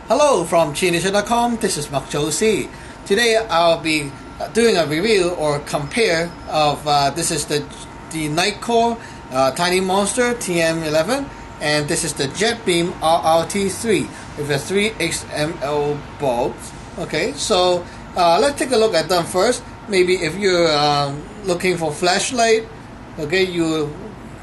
Hello from Chinese.com. This is Mark Josie. Today I'll be doing a review or compare of this is the Nitecore Tiny Monster TM11, and this is the Jetbeam RRT3 with the 3 XML bulbs. Okay, so let's take a look at them first. Maybe if you're looking for flashlight, okay, you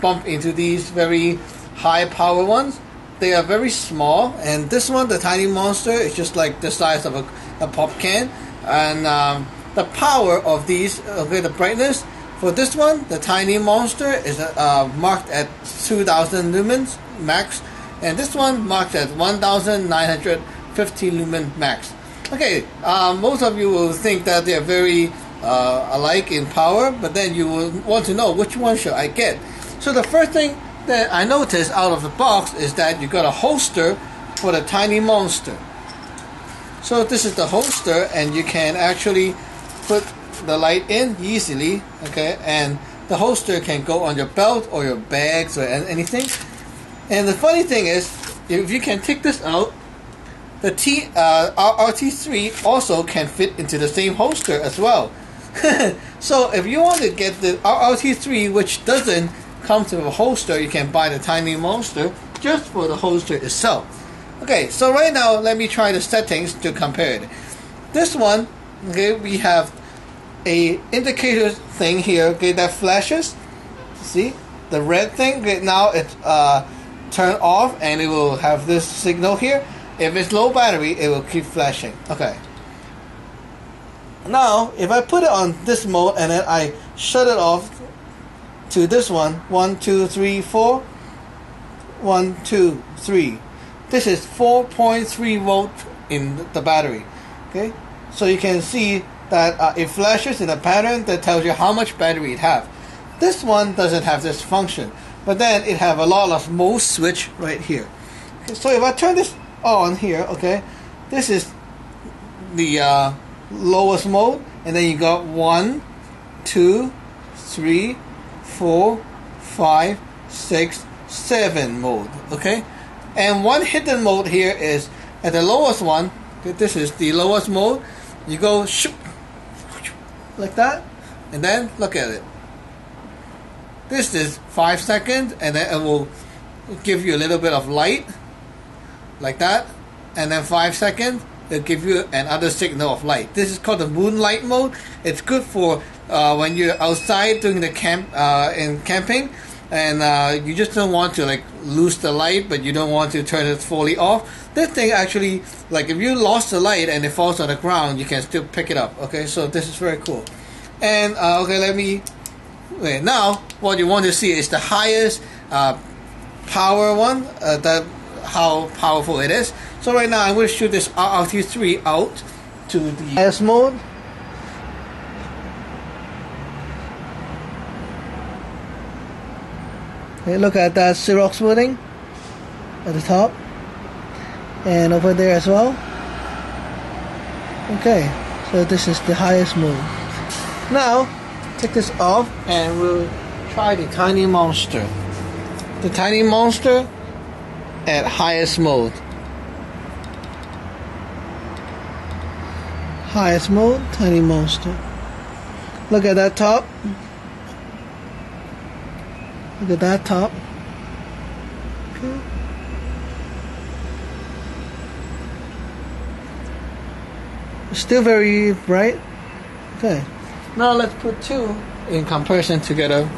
bump into these very high power ones. They are very small, and this one, the Tiny Monster, is just like the size of a pop can. And the power of these, okay, the brightness for this one, the Tiny Monster, is marked at 2000 lumens max, and this one marked at 1950 lumen max. Okay, most of you will think that they are very alike in power, but then you will want to know which one should I get. So the first thing that I noticed out of the box is that you got a holster for the Tiny Monster. So this is the holster, and you can actually put the light in easily, okay, and the holster can go on your belt or your bags or anything. And the funny thing is, if you can take this out, the RRT3 also can fit into the same holster as well. So if you want to get the RRT3, which doesn't come to a holster, you can buy the Tiny Monster just for the holster itself. Okay, so right now let me try the settings to compare it. This one, okay, we have a indicator thing here, okay, that flashes. See the red thing? Okay, now it's turned off, and it will have this signal here. If it's low battery, it will keep flashing. Okay. Now, if I put it on this mode and then I shut it off to this one, 1, 2, 3, 4, 1, 2, 3. This is 4.3 volt in the battery. Okay, so you can see that it flashes in a pattern that tells you how much battery it has. This one doesn't have this function, but then it have a lot of mode switch right here. Okay, so if I turn this on here, okay, this is the lowest mode, and then you got 1, 2, 3, 4, 5, 6, 7 mode, okay? And one hidden mode here is at the lowest one. Okay, this is the lowest mode. You go shoop, like that, and then look at it. This is 5 seconds, and then it will give you a little bit of light, like that, and then 5 seconds, it'll give you another signal of light. This is called the moonlight mode. It's good for when you're outside doing the in camping, and you just don't want to like lose the light, but you don't want to turn it fully off. This thing actually, like if you lost the light and it falls on the ground, you can still pick it up. Okay, so this is very cool. And okay, wait, now what you want to see is the highest power one, how powerful it is. So right now I'm going to shoot this RRT3 out to the highest mode. Okay, look at that Xerox building at the top, and over there as well. Okay, so this is the highest mode. Now take this off and we'll try the Tiny Monster. The Tiny Monster at highest mode. Highest mode, Tiny Monster. Look at that top. Look at that top. Okay. Still very bright. Okay. Now let's put two in comparison together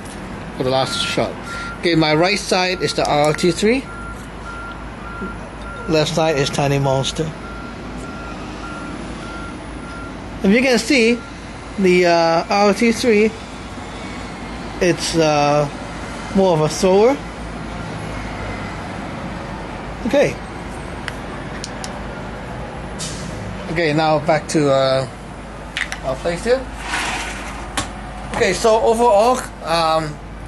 for the last shot. Okay, my right side is the RRT3. Left side is Tiny Monster. If you can see, the RRT3, it's more of a thrower. Okay. Okay, now back to our place here. Okay, so overall,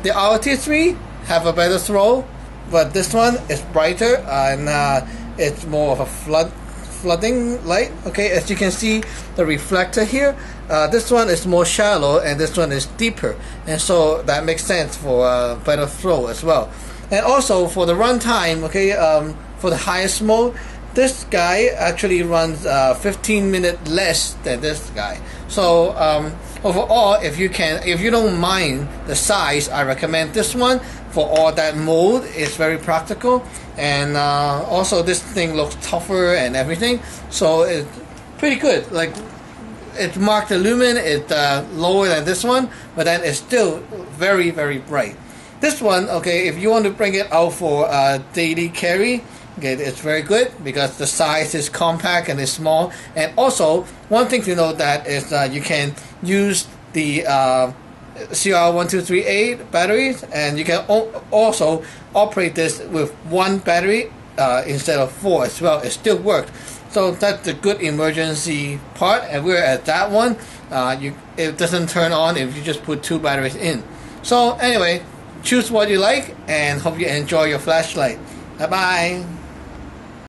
the RRT3 have a better throw, but this one is brighter, and it's more of a flooding light. Okay, as you can see the reflector here, this one is more shallow and this one is deeper, and so that makes sense for better flow as well. And also for the runtime, okay, for the highest mode, this guy actually runs 15 minutes less than this guy. So overall, if you don't mind the size, I recommend this one for all that mode. It's very practical, and also this thing looks tougher and everything, so it's pretty good. Like, it marked the lumen, it's lower than this one, but then it's still very, very bright. This one, okay, if you want to bring it out for daily carry, okay, it's very good because the size is compact and it's small. And also, one thing to note that is you can use the CR1238 batteries, and you can also operate this with one battery instead of 4 as well. It still works. So that's the good emergency part, and we're at that one. It doesn't turn on if you just put 2 batteries in. So anyway, choose what you like, and hope you enjoy your flashlight. Bye bye.